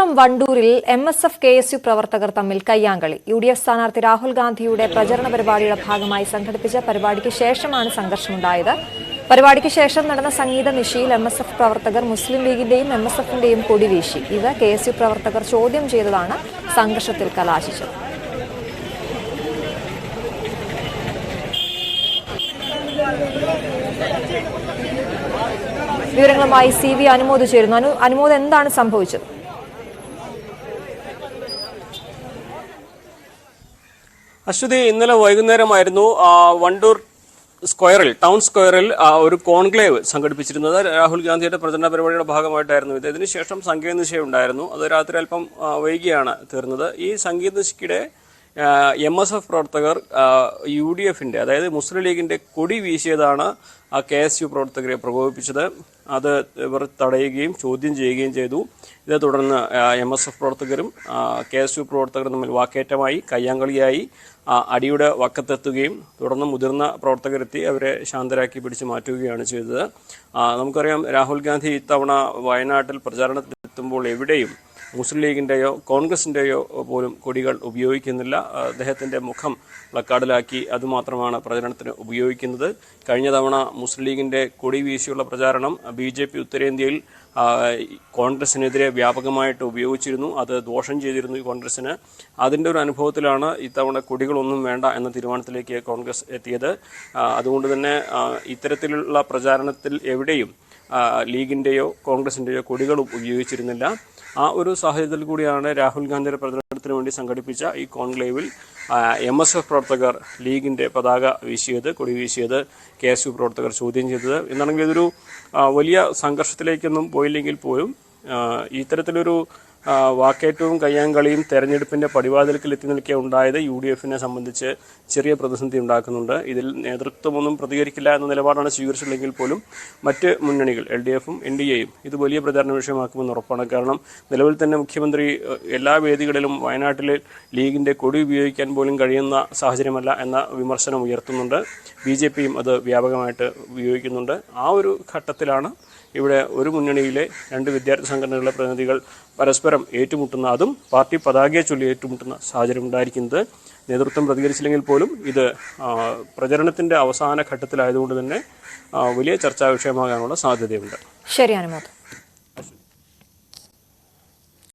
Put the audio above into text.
Keralam വണ്ടൂരിൽ MSF KSU പ്രവർത്തകർ തമ്മിൽ കയ്യാങ്കളി. UDF സ്ഥാനാർത്ഥി രാഹുൽ ഗാന്ധിയുടെ പ്രചരണ പരിപാടിയുടെ ഭാഗമായി സംഘടിപ്പിച്ച പരിപാടിക്ക് ശേഷമാണ് സംഘർഷമുണ്ടായത്. പരിപാടിക്ക് ശേഷം നടന്ന സംഗീത നിശയിൽ MSF പ്രവർത്തകർ മുസ്ലിം ലീഗിന്റെയും MSFന്റെയും കൊടി വീശി. ഇത് KSU പ്രവർത്തകർ ചോദ്യം ചെയ്തതാണ് സംഘർഷത്തിൽ കലാശിച്ചത്. വിവരങ്ങളുമായി CV അനുമോദ് ചേരുന്നു. അനുമോദ്, എന്താണ് സംഭവിച്ചത്? അശ്വതി, ഇന്നലെ വൈകുന്നേരമായിരുന്നു വണ്ടൂർ സ്ക്വയറിൽ, ടൗൺ സ്ക്വയറിൽ ഒരു കോൺക്ലേവ് സംഘടിപ്പിച്ചിരുന്നത്. രാഹുൽ ഗാന്ധിയുടെ പ്രചരണ പരിപാടിയുടെ ഭാഗമായിട്ടായിരുന്നു ഇത്. ഇതിനുശേഷം സംഗീത നിശ ഉണ്ടായിരുന്നു. അത് രാത്രി അല്പം വൈകിയാണ് തീർന്നത്. ഈ സംഗീത നിശയ്ക്കിടെ MSF പ്രവർത്തകർ UDFന്റെ, അതായത് മുസ്ലിം ലീഗിന്റെ കൊടി വീശിയതാണ് KSU പ്രവർത്തകരെ പ്രകോപിപ്പിച്ചത്. അത് ഇവർ തടയുകയും ചോദ്യം ചെയ്യുകയും ചെയ്തു. ഇതേ തുടർന്ന് MSF പ്രവർത്തകരും KSU പ്രവർത്തകരും തമ്മിൽ വാക്കേറ്റമായി, കയ്യാങ്കളിയായി, അടിയുടെ വക്കത്തെത്തുകയും തുടർന്ന് മുതിർന്ന പ്രവർത്തകരെത്തി അവരെ ശാന്തരാക്കി പിടിച്ചു മാറ്റുകയാണ് ചെയ്തത്. നമുക്കറിയാം, രാഹുൽ ഗാന്ധി ഇത്തവണ വയനാട്ടിൽ പ്രചാരണത്തിലെത്തുമ്പോൾ എവിടെയും മുസ്ലിം ലീഗിൻ്റെയോ കോൺഗ്രസിൻ്റെയോ പോലും കൊടികൾ ഉപയോഗിക്കുന്നില്ല. അദ്ദേഹത്തിൻ്റെ മുഖം പ്ലക്കാർഡിലാക്കി അതുമാത്രമാണ് പ്രചരണത്തിന് ഉപയോഗിക്കുന്നത്. കഴിഞ്ഞ തവണ മുസ്ലിം ലീഗിൻ്റെ കൊടി വീശിയുള്ള പ്രചാരണം BJP ഉത്തരേന്ത്യയിൽ കോൺഗ്രസിനെതിരെ വ്യാപകമായിട്ട് ഉപയോഗിച്ചിരുന്നു. അത് ദോഷം ചെയ്തിരുന്നു കോൺഗ്രസിന്. അതിൻ്റെ ഒരു അനുഭവത്തിലാണ് ഇത്തവണ കൊടികളൊന്നും വേണ്ട എന്ന തീരുമാനത്തിലേക്ക് കോൺഗ്രസ് എത്തിയത്. അതുകൊണ്ട് തന്നെ ഇത്തരത്തിലുള്ള പ്രചാരണത്തിൽ എവിടെയും ലീഗിൻ്റെയോ കോൺഗ്രസിൻ്റെയോ കൊടികളും ഉപയോഗിച്ചിരുന്നില്ല. ആ ഒരു സാഹചര്യത്തിൽ കൂടിയാണ് രാഹുൽ ഗാന്ധിയുടെ പ്രചരണത്തിന് വേണ്ടി സംഘടിപ്പിച്ച ഈ കോൺക്ലേവിൽ MSF പ്രവർത്തകർ ലീഗിൻ്റെ പതാക വീശിയത്, കൊടി വീശിയത് KSU പ്രവർത്തകർ ചോദ്യം ചെയ്തത്. എന്നാണെങ്കിൽ ഇതൊരു വലിയ സംഘർഷത്തിലേക്കൊന്നും പോയില്ലെങ്കിൽ പോലും ഇത്തരത്തിലൊരു വാക്കേറ്റവും കയ്യാങ്കളിയും തെരഞ്ഞെടുപ്പിൻ്റെ പടിവാതിൽക്കൽ എത്തി നിൽക്കെ ഉണ്ടായത് UDFനെ സംബന്ധിച്ച് ചെറിയ പ്രതിസന്ധി ഉണ്ടാക്കുന്നുണ്ട്. ഇതിൽ നേതൃത്വമൊന്നും പ്രതികരിക്കില്ല എന്ന നിലപാടാണ് സ്വീകരിച്ചിട്ടുണ്ടെങ്കിൽ പോലും മറ്റ് മുന്നണികൾ LDFും NDAയും ഇത് വലിയ പ്രചാരണ വിഷയമാക്കുമെന്ന് ഉറപ്പാണ്. കാരണം നിലവിൽ തന്നെ മുഖ്യമന്ത്രി എല്ലാ വേദികളിലും വയനാട്ടിലെ ലീഗിൻ്റെ കൊടി ഉപയോഗിക്കാൻ പോലും കഴിയുന്ന സാഹചര്യമല്ല എന്ന വിമർശനം ഉയർത്തുന്നുണ്ട്. BJPയും അത് വ്യാപകമായിട്ട് ഉപയോഗിക്കുന്നുണ്ട്. ആ ഒരു ഘട്ടത്തിലാണ് ഇവിടെ ഒരു മുന്നണിയിലെ രണ്ട് വിദ്യാർത്ഥി സംഘടനകളുടെ പ്രതിനിധികൾ പരസ്പരം ഏറ്റുമുട്ടുന്ന, അതും പാർട്ടി പതാകയെ ചൊല്ലി ഏറ്റുമുട്ടുന്ന സാഹചര്യം ഉണ്ടായിരിക്കുന്നത്. നേതൃത്വം പ്രതികരിച്ചില്ലെങ്കിൽ പോലും ഇത് പ്രചരണത്തിൻ്റെ അവസാന ഘട്ടത്തിലായതുകൊണ്ട് തന്നെ വലിയ ചർച്ചാ വിഷയമാകാനുള്ള സാധ്യതയുണ്ട്. ശരി അനുമോദ്.